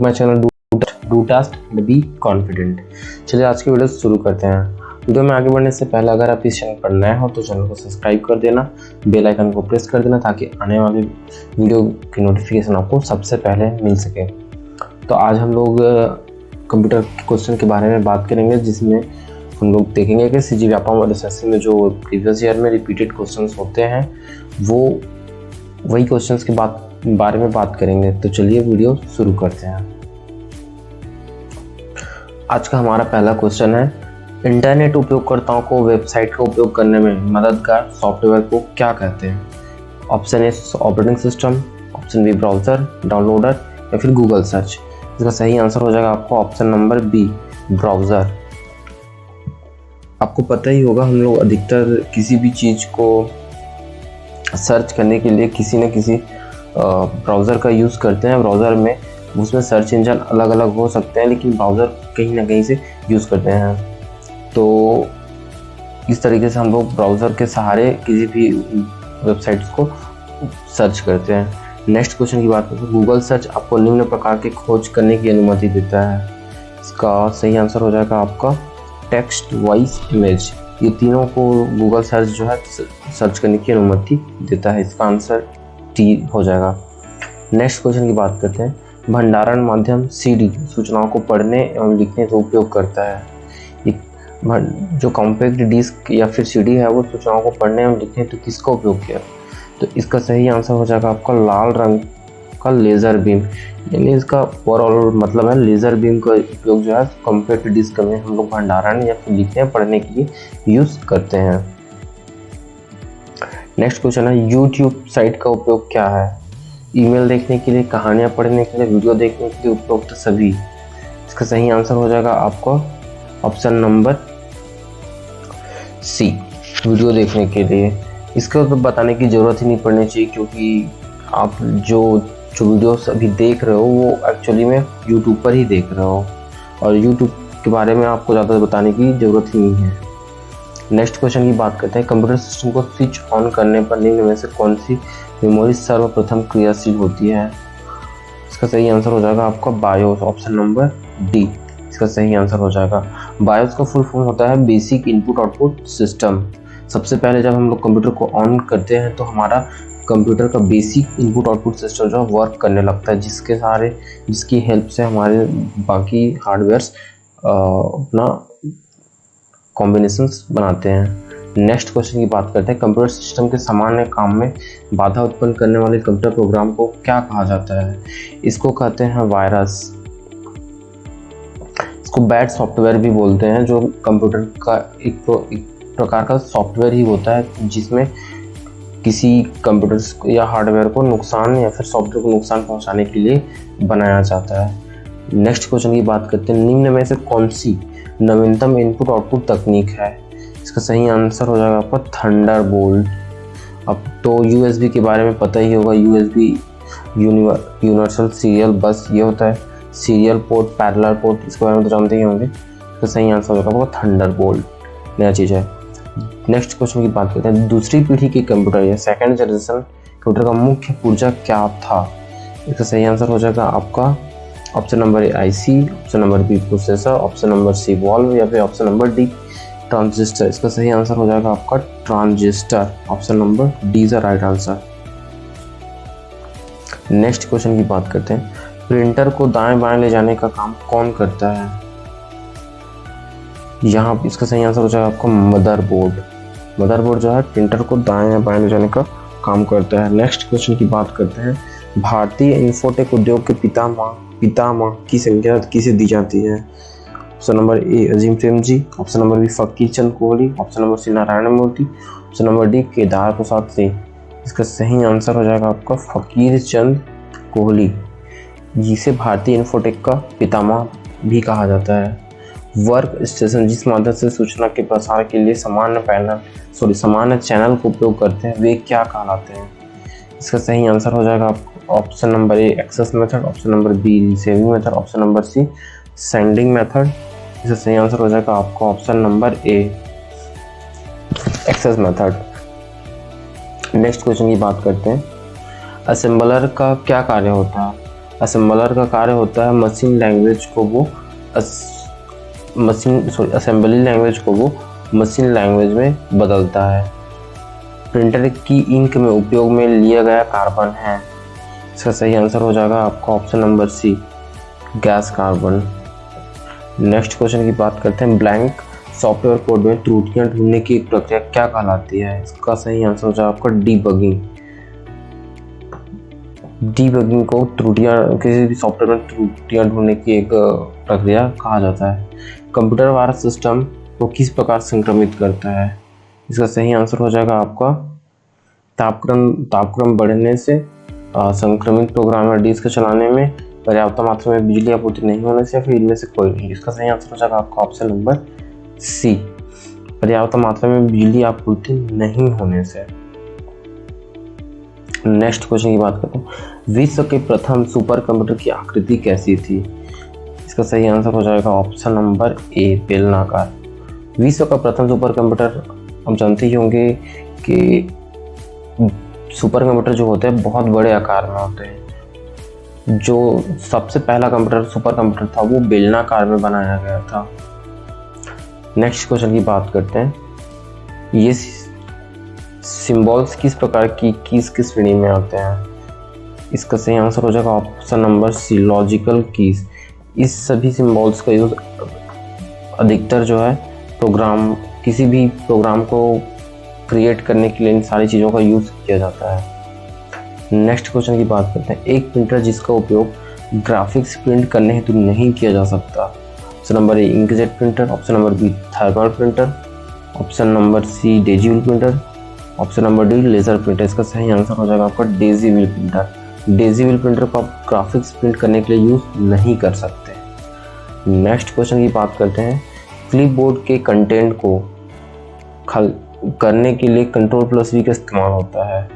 My channel do task and be confident. चलिए आज की वीडियो शुरू करते हैं। वीडियो में आगे बढ़ने से पहले अगर आप इस चैनल पर नए हो तो चैनल को सब्सक्राइब कर देना, बेल आइकन को प्रेस कर देना ताकि आने वाली वीडियो की नोटिफिकेशन आपको सबसे पहले मिल सके। तो आज हम लोग कंप्यूटर क्वेश्चन के बारे में बात करेंगे, जिसमें हम लोग देखेंगे कि सीजी व्यापम और एसएससी में जो प्रीवियस ईयर में रिपीटेड क्वेश्चंस होते हैं वो वही क्वेश्चंस के बारे में बात करेंगे। तो चलिए वीडियो शुरू करते हैं। आज का हमारा पहला क्वेश्चन है, इंटरनेट उपयोगकर्ताओं को वेबसाइट का उपयोग करने में मददगार सॉफ्टवेयर को क्या कहते हैं? Option A operating system, option B browser, downloader या फिर गूगल सर्च। इसका सही आंसर हो जाएगा आपको ऑप्शन नंबर बी, ब्राउज़र। आपको पता ही होगा, हम लोग अधिकतर किसी भी चीज़ को सर्च करने के लिए किसी न किसी ब्राउज़र का यूज़ करते हैं। ब्राउज़र में उसमें सर्च इंजन अलग अलग हो सकते हैं, लेकिन ब्राउज़र कहीं ना कहीं से यूज़ करते हैं। तो इस तरीके से हम लोग ब्राउज़र के सहारे किसी भी वेबसाइट्स को सर्च करते हैं। नेक्स्ट क्वेश्चन की बात करें, गूगल सर्च आपको निम्न प्रकार की खोज करने की अनुमति देता है। इसका सही आंसर हो जाएगा आपका टेक्स्ट, वॉइस, इमेज। ये तीनों को गूगल सर्च जो है सर्च करने की अनुमति देता है। इसका आंसर टी हो जाएगा। नेक्स्ट क्वेश्चन की बात करते हैं, भंडारण माध्यम सीडी सूचनाओं को पढ़ने एवं लिखने का उपयोग करता है। जो कॉम्पैक्ट डिस्क या फिर सीडी है वो सूचनाओं को पढ़ने एवं लिखने तो किसका उपयोग किया? तो इसका सही आंसर हो जाएगा आपका लाल रंग का लेज़र बीम। यानी इसका ओवरऑल मतलब है लेज़र बीम का उपयोग जो है कॉम्पैक्ट डिस्क में हम लोग भंडारण या फिर लिखने पढ़ने के लिए यूज़ करते हैं। नेक्स्ट क्वेश्चन है, यूट्यूब साइट का उपयोग क्या है? ईमेल देखने के लिए, कहानियाँ पढ़ने के लिए, वीडियो देखने के लिए, उपरोक्त सभी। इसका सही आंसर हो जाएगा आपको ऑप्शन नंबर सी, वीडियो देखने के लिए। इसके ऊपर बताने की ज़रूरत ही नहीं पड़नी चाहिए, क्योंकि आप जो वीडियोस अभी देख रहे हो वो एक्चुअली में यूट्यूब पर ही देख रहे हो, और यूट्यूब के बारे में आपको ज़्यादा बताने की ज़रूरत ही नहीं है। नेक्स्ट क्वेश्चन की बात करते हैं, कंप्यूटर सिस्टम को स्विच ऑन करने पर निम्न में से कौन सी मेमोरी सर्वप्रथम क्रियाशील होती है? इसका सही आंसर हो जाएगा आपका बायोस, ऑप्शन नंबर डी। इसका सही आंसर हो जाएगा। बायोस का फुल फॉर्म होता है बेसिक इनपुट आउटपुट सिस्टम। सबसे पहले जब हम लोग कंप्यूटर को ऑन करते हैं तो हमारा कंप्यूटर का बेसिक इनपुट आउटपुट सिस्टम जो है वर्क करने लगता है, जिसकी हेल्प से हमारे बाकी हार्डवेयर्स अपना कॉम्बिनेशंस बनाते हैं। नेक्स्ट क्वेश्चन की बात करते हैं, कंप्यूटर सिस्टम के सामान्य काम में बाधा उत्पन्न करने वाले कंप्यूटर प्रोग्राम को क्या कहा जाता है? इसको कहते हैं वायरस। इसको बैड सॉफ्टवेयर भी बोलते हैं, जो कंप्यूटर का एक प्रकार का सॉफ्टवेयर ही होता है जिसमें किसी कंप्यूटर या हार्डवेयर को नुकसान या फिर सॉफ्टवेयर को नुकसान पहुंचाने के लिए बनाया जाता है। नेक्स्ट क्वेश्चन की बात करते हैं, निम्न में से कौन सी नवीनतम इनपुट आउटपुट तकनीक है? इसका सही आंसर हो जाएगा आपका थंडरबोल्ट। अब तो यूएसबी के बारे में पता ही होगा, यूएसबी यूनिवर्सल सीरियल बस ये होता है, सीरियल पोर्ट, पैरेलल पोर्ट, इसके बारे में तो जानते ही होंगे। इसका सही आंसर हो जाएगा आपका थंडरबोल्ट, नया चीज़ है। नेक्स्ट क्वेश्चन की बात करते हैं, दूसरी पीढ़ी के कंप्यूटर या सेकेंड जनरेशन कंप्यूटर का मुख्य पुर्जा क्या था? इसका सही आंसर हो जाएगा आपका option number A IC, option number B processor, option number C valve या फिर ऑप्शन नंबर डी ट्रांजिस्टर। इसका सही आंसर हो जाएगा आपका transistor, option number D is the right answer. Next question की बात करते हैं, प्रिंटर को दाएं बाएं ले जाने का काम कौन करता है? यहाँ इसका सही आंसर हो जाएगा आपका मदरबोर्ड। मदरबोर्ड जो है प्रिंटर को दाएं बाएं ले जाने का काम करता है। नेक्स्ट क्वेश्चन की बात करते हैं, भारतीय इंफोटेक उद्योग के पितामह की संज्ञा किसे दी जाती है? Option number A Azim Premji, option number B Fakir Chand Kohli, option number C Narayan Murthy, option number D Kedar Prasad Singh. इसका सही आंसर हो जाएगा आपका फकीर चंद कोहली, जिसे भारतीय इंफोटेक का पितामह भी कहा जाता है। वर्क स्टेशन जिस माध्यम से सूचना के प्रसार के लिए सामान्य चैनल का उपयोग करते हैं वे क्या कहलाते हैं? इसका सही आंसर हो जाएगा आपको option number A access method, option number B receiving method, option number C sending method. इसका सही आंसर हो जाएगा आपको option number A access method. Next question की बात करते हैं, असेंबलर का क्या कार्य होता है? असेंबलर का कार्य होता है मशीन लैंग्वेज को वो असेंबली लैंग्वेज को वो मशीन लैंग्वेज में बदलता है। प्रिंटर की इंक में उपयोग में लिया गया कार्बन है। इसका सही आंसर हो जाएगा आपका option number C, gas carbon. Next question की बात करते हैं, ब्लैंक सॉफ्टवेयर कोड में त्रुटियां ढूंढने की प्रक्रिया क्या कहलाती है? इसका सही आंसर हो जाएगा आपका डीबगिंग। डीबगिंग को त्रुटियां, किसी भी सॉफ्टवेयर में त्रुटियां ढूंढने की एक प्रक्रिया कहा जाता है। कंप्यूटर वायरस सिस्टम को किस प्रकार संक्रमित करता है? इसका सही आंसर हो जाएगा आपका तापक्रम बढ़ने से, संक्रमित प्रोग्राम या डिस्क चलाने में, पर्याप्त मात्रा में बिजली आपूर्ति नहीं होने से, या फिर इनमें से कोई नहीं। इसका सही आंसर हो जाएगा आपका ऑप्शन नंबर सी, पर्याप्त मात्रा में बिजली आपूर्ति नहीं होने से। नेक्स्ट क्वेश्चन की बात करते हैं, विश्व के प्रथम सुपर कंप्यूटर की आकृति कैसी थी? इसका सही आंसर हो जाएगा ऑप्शन नंबर ए, बेलनाकार। विश्व का प्रथम सुपर कंप्यूटर, हम जानते ही होंगे कि सुपर कंप्यूटर जो होते हैं बहुत बड़े आकार में होते हैं। जो सबसे पहला कंप्यूटर सुपर कंप्यूटर था वो बेलनाकार में बनाया गया था। नेक्स्ट क्वेश्चन की बात करते हैं, ये सिंबल्स किस प्रकार की कीज की श्रेणी में आते हैं? इसका सही आंसर हो जाएगा option number C, logical keys. इस सभी सिंबल्स का यूज अधिकतर जो है किसी भी प्रोग्राम को क्रिएट करने के लिए इन सारी चीज़ों का यूज किया जाता है। नेक्स्ट क्वेश्चन की बात करते हैं, एक प्रिंटर जिसका उपयोग ग्राफिक्स प्रिंट करने हेतु नहीं किया जा सकता। Option number A, inkjet printer. Option number B, thermal printer. Option number C, daisy wheel printer. Option number D, laser printer. इसका सही आंसर हो जाएगा आपका daisy wheel printer. Daisy wheel printer को आप ग्राफिक्स प्रिंट करने के लिए यूज नहीं कर सकते। नेक्स्ट क्वेश्चन की बात करते हैं, क्लिपबोर्ड के कंटेंट को करने के लिए Ctrl+V का इस्तेमाल होता है।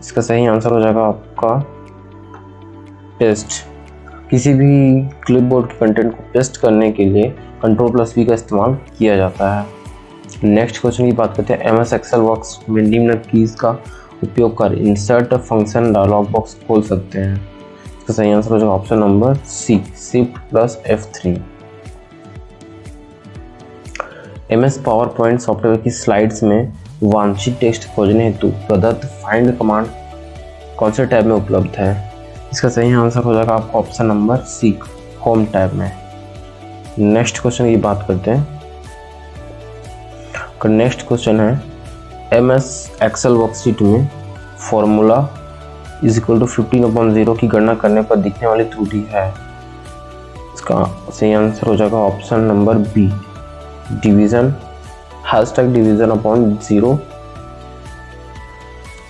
इसका सही आंसर हो जाएगा आपका पेस्ट। किसी भी क्लिपबोर्ड के कंटेंट को पेस्ट करने के लिए Ctrl+V का इस्तेमाल किया जाता है। नेक्स्ट क्वेश्चन की बात करते हैं, MS एक्सेल वर्क्स में निम्न कीज का उपयोग कर इंसर्ट फंक्शन डायलॉग बॉक्स खोल सकते हैं। इसका सही आंसर हो जाएगा option number C, Shift+F3। MS PowerPoint software की स्लाइड्स में वांछित टेक्स्ट खोजने हेतु प्रदत्त फाइंड कमांड कौन से टैब में उपलब्ध है? इसका सही आंसर हो जाएगा आपका option number C, home tab में। नेक्स्ट क्वेश्चन की बात करते हैं, नेक्स्ट क्वेश्चन है, MS एक्सेल वर्कशीट में फॉर्मूला = 15/0 की गणना करने पर दिखने वाली त्रुटि है। इसका सही आंसर हो जाएगा option number B, division, #division/0।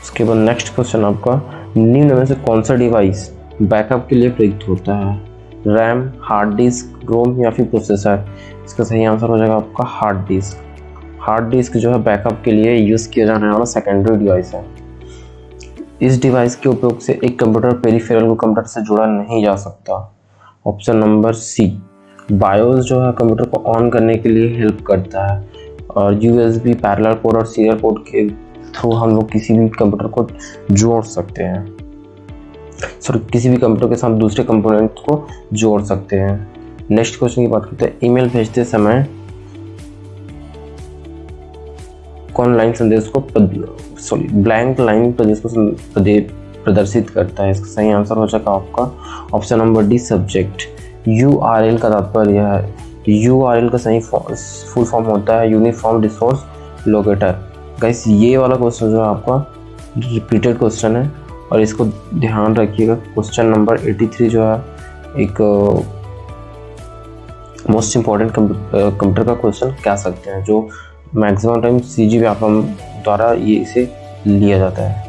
उसके बाद नेक्स्ट क्वेश्चन आपका, निम्न में से कौन सा डिवाइस बैकअप के लिए प्रयुक्त होता है? रैम, हार्ड डिस्क, रोम या फिर प्रोसेसर? इसका सही आंसर हो जाएगा आपका हार्ड डिस्क। हार्ड डिस्क जो है बैकअप के लिए यूज़ किया जाने वाला सेकेंडरी डिवाइस है। इस डिवाइस के उपयोग से एक कंप्यूटर पेरिफेरल को कंप्यूटर से जोड़ा नहीं जा सकता। ऑप्शन नंबर सी, बायोस जो है कंप्यूटर को ऑन करने के लिए हेल्प करता है, और USB, पैरेलल पोर्ट और सीरियल पोर्ट के थ्रू हम लोग किसी भी कंप्यूटर को जोड़ सकते हैं, किसी भी कंप्यूटर के साथ दूसरे कंपोनेंट को जोड़ सकते हैं। नेक्स्ट क्वेश्चन की बात करते हैं, ईमेल भेजते समय कौन लाइन संदेश को ब्लैंक लाइन प्रदेश को प्रदर्शित करता है? इसका सही आंसर हो जाएगा आपका option number D, subject. URL का तात्पर्य है, URL का सही फुल फॉर्म होता है यूनिफॉर्म रिसोर्स लोकेटर। गाइस ये वाला क्वेश्चन जो है आपका रिपीटेड क्वेश्चन है, और इसको ध्यान रखिएगा। क्वेश्चन नंबर 83 जो है एक मोस्ट इम्पॉर्टेंट कंप्यूटर का क्वेश्चन कह सकते हैं, जो मैक्सिमम टाइम CG व्यापम द्वारा ये इसे लिया जाता है।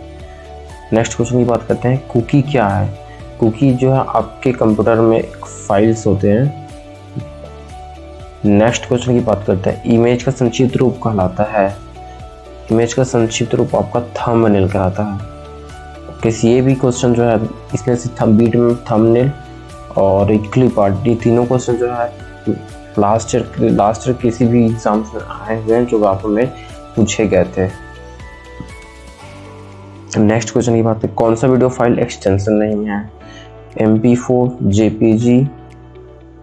नेक्स्ट क्वेश्चन की बात करते हैं, कुकी क्या है? कुकी जो है आपके कंप्यूटर में फाइल्स होते हैं। नेक्स्ट क्वेश्चन की बात करते हैं, इमेज का संक्षिप्त रूप कहलाता है? इमेज का संक्षिप्त रूप आपका थंबनेल कहलाता है। कैसे ये भी क्वेश्चन जो है इसमें से बीट में थंबनेल और एक क्लिप आर्ट, ये तीनों क्वेश्चन जो है लास्ट ईयर किसी भी एग्जाम में आए हुए हैं जो आपको में पूछे गए थे। नेक्स्ट क्वेश्चन की बात है, कौन सा वीडियो फाइल एक्सटेंशन नहीं है? MP4, JPG,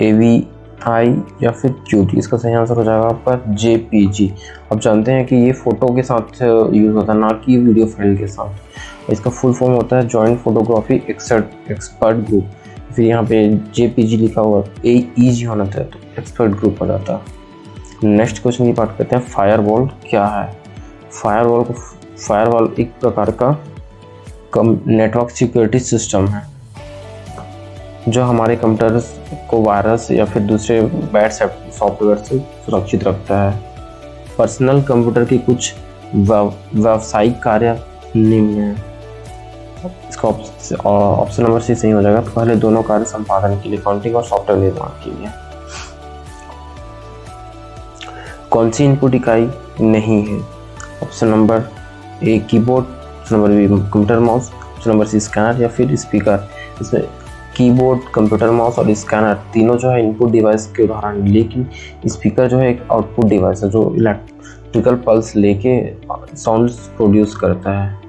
AVI या फिर QT। इसका सही आंसर हो जाएगा आपका JPG। आप जानते हैं कि ये फ़ोटो के साथ यूज़ होता है, ना कि वीडियो फाइल के साथ। इसका फुल फॉर्म होता है जॉइंट फोटोग्राफी एक्सपर्ट ग्रुप। फिर यहाँ पे JPG लिखा हुआ AEG होना चाहिए तो एक्सपर्ट ग्रुप हो जाता है। नेक्स्ट क्वेश्चन की बात करते हैं, फायरवॉल क्या है। फायरवॉल एक प्रकार का नेटवर्क सिक्योरिटी सिस्टम है जो हमारे कंप्यूटर्स को वायरस या फिर दूसरे बैड सॉफ्टवेयर से सुरक्षित रखता है। पर्सनल कंप्यूटर की कुछ व्यावसायिक कार्य निम्न है। इसका ऑप्शन नंबर सी सही हो जाएगा। पहले दोनों कार्य संपादन के लिए, काउंटिंग और सॉफ्टवेयर निर्माण के लिए। कौन सी इनपुट इकाई नहीं है। Option number A keyboard, option number B computer mouse, option number C scanner या फिर स्पीकर। इसमें कीबोर्ड, कंप्यूटर माउस और स्कैनर तीनों जो है इनपुट डिवाइस के उदाहरण, लेकिन स्पीकर जो है एक आउटपुट डिवाइस है जो इलेक्ट्रिकल पल्स लेके साउंड प्रोड्यूस करता है।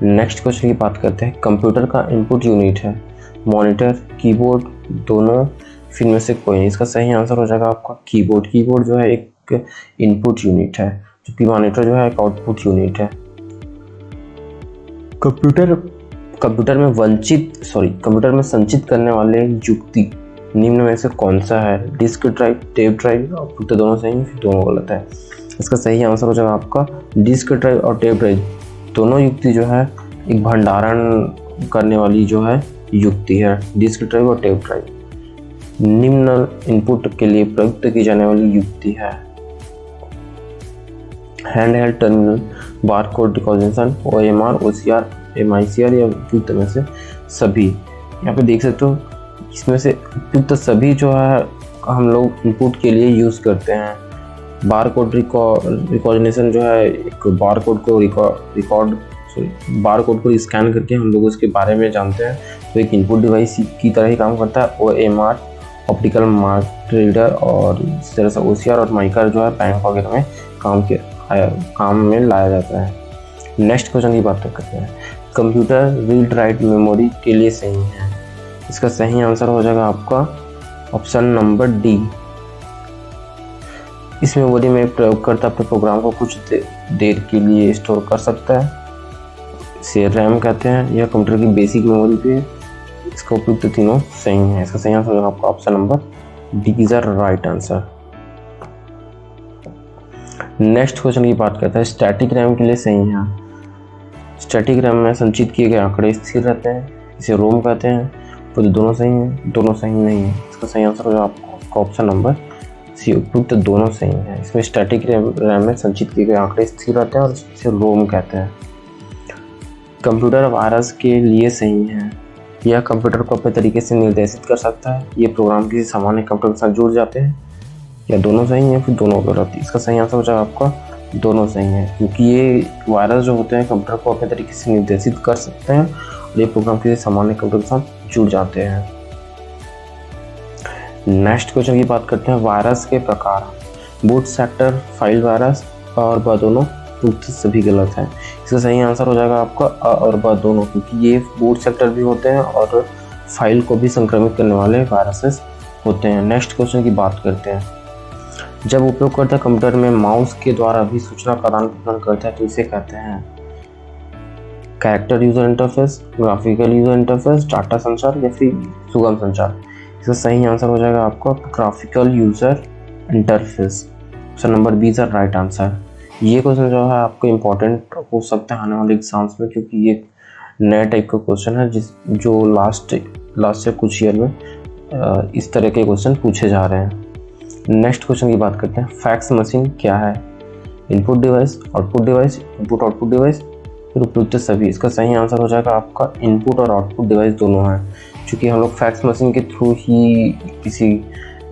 नेक्स्ट क्वेश्चन की बात करते हैं, कंप्यूटर का इनपुट यूनिट है मॉनिटर, कीबोर्ड, दोनों, फिर में से कोई नहीं। इसका सही आंसर हो जाएगा आपका कीबोर्ड। कीबोर्ड जो है एक इनपुट यूनिट है, जबकि मॉनिटर जो है एक आउटपुट यूनिट है। कंप्यूटर में संचित करने वाले युक्ति निम्न में से कौन सा है। Disk drive, tape drive, output तो दोनों सही है, फिर दोनों गलत है। इसका सही आंसर हो जाएगा आपका डिस्क ड्राइव और टेप ड्राइव। दोनों युक्ति जो है एक भंडारण करने वाली जो है युक्ति है, डिस्क ड्राइव और टेप ड्राइव। निम्न इनपुट के लिए प्रयुक्त की जाने वाली युक्ति है hand held terminal, barcode recognition, OMR, OCR, MICR या उपयुक्त में से सभी। यहाँ पे देख सकते हो इसमें से उपयुक्त सभी जो है हम लोग इनपुट के लिए यूज़ करते हैं। बारकोड रिकॉग्निशन जो है एक बारकोड को स्कैन करके हम लोग उसके बारे में जानते हैं, तो एक इनपुट डिवाइस की तरह ही काम करता है। OMR ऑप्टिकल मार्क रीडर और इस तरह से OCR और माइकर जो है बैंक वगैरह में काम में लाया जाता है। नेक्स्ट क्वेश्चन की बात करते हैं, कंप्यूटर रीड राइट मेमोरी के लिए सही है। इसका सही आंसर हो जाएगा आपका ऑप्शन नंबर डी। इस मेमोरी में प्रयोगकर्ता अपने प्रोग्राम को कुछ देर के लिए स्टोर कर सकता है, इसे रैम कहते हैं। यह कंप्यूटर की बेसिक मेमोरी पे इसका उपयुक्त तीनों सही है। इसका सही आंसर होगा आपका option number D is the right answer. Next question की बात करते हैं, स्टैटिक रैम के लिए सही है। स्टैटिक रैम में संचित किए गए आंकड़े स्थिर रहते हैं, इसे रोम कहते हैं। तो दोनों सही हैं, दोनों सही नहीं है। इसका सही आंसर होगा आपका ऑप्शन नंबर सी, उपयुक्त दोनों सही है। इसमें स्टैटिक रैम में संचित किए गए आंकड़े स्थिर रहते हैं और इसे रोम कहते हैं। कंप्यूटर वायरस के लिए सही है। यह कंप्यूटर को अपने तरीके से निर्देशित कर सकता है। ये प्रोग्राम किसी सामान्य कंप्यूटर के साथ जुड़ जाते हैं, या दोनों सही है, फिर दोनों गलत। इसका सही आंसर हो जाएगा आपका दोनों सही है, क्योंकि ये वायरस जो होते हैं कंप्यूटर को अपने तरीके से निर्देशित कर सकते हैं और ये प्रोग्राम किसी सामान्य कंप्यूटर के साथ जुड़ जाते हैं। नेक्स्ट क्वेश्चन की बात करते हैं, वायरस के प्रकार। बूट सेक्टर, फाइल वायरस और ब दोनों, सभी गलत है। इसका सही आंसर हो जाएगा आपका अ और ब दोनों, क्योंकि ये बूट सेक्टर भी होते हैं और फाइल को भी संक्रमित करने वाले वायरसेस होते हैं। नेक्स्ट क्वेश्चन की बात करते हैं, जब उपयोगकर्ता कंप्यूटर में माउस के द्वारा भी सूचना प्रदान करता है तो इसे कहते हैं character user interface, graphical user interface, data संचार या फिर सुगम संचार। इसका सही आंसर हो जाएगा आपका graphical user interface. Option number B is the right answer. ये क्वेश्चन जो है आपको इम्पोर्टेंट हो सकता है आने वाले एग्जाम्स में, क्योंकि ये नया टाइप का क्वेश्चन है जो लास्ट से कुछ ईयर में इस तरह के क्वेश्चन पूछे जा रहे हैं। नेक्स्ट क्वेश्चन की बात करते हैं, फैक्स मशीन क्या है। Input device, output device, input output device, फिर उपयुक्त सभी। इसका सही आंसर हो जाएगा आपका इनपुट और आउटपुट डिवाइस दोनों हैं, क्योंकि हम लोग फैक्स मशीन के थ्रू ही किसी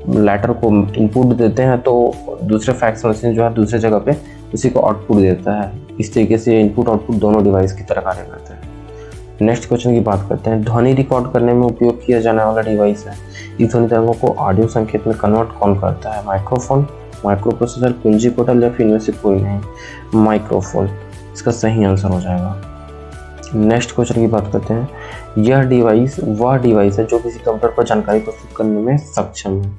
लेटर को इनपुट देते हैं तो दूसरे फैक्स मशीन जो है दूसरे जगह पे उसी को आउटपुट देता है। इस तरीके से इनपुट आउटपुट दोनों डिवाइस की तरह कार्य करते हैं। नेक्स्ट क्वेश्चन की बात करते हैं, ध्वनि रिकॉर्ड करने में उपयोग किया जाने वाला डिवाइस है। इस ध्वनि तरंगों को ऑडियो संकेत में कन्वर्ट कौन करता है। माइक्रोफोन, माइक्रो प्रोसेसर, कुंजी पोर्टल या फिर इनमें से कोई नहीं। माइक्रोफोन इसका सही आंसर हो जाएगा। नेक्स्ट क्वेश्चन की बात करते हैं, यह डिवाइस वह डिवाइस है जो किसी कंप्यूटर पर जानकारी प्रस्तुत करने में सक्षम है।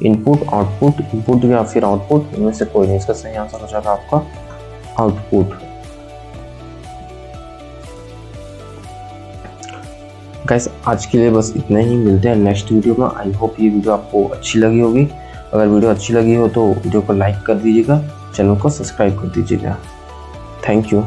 इनपुट, आउटपुट, इनपुट या फिर आउटपुट, इनमें से कोई नहीं। इसका सही आंसर हो जाएगा आपका आउटपुट। गाइस आज के लिए बस इतना ही, मिलते हैं नेक्स्ट वीडियो में। आई होप ये वीडियो आपको अच्छी लगी होगी। अगर वीडियो अच्छी लगी हो तो वीडियो को लाइक कर दीजिएगा, चैनल को सब्सक्राइब कर दीजिएगा। Thank you.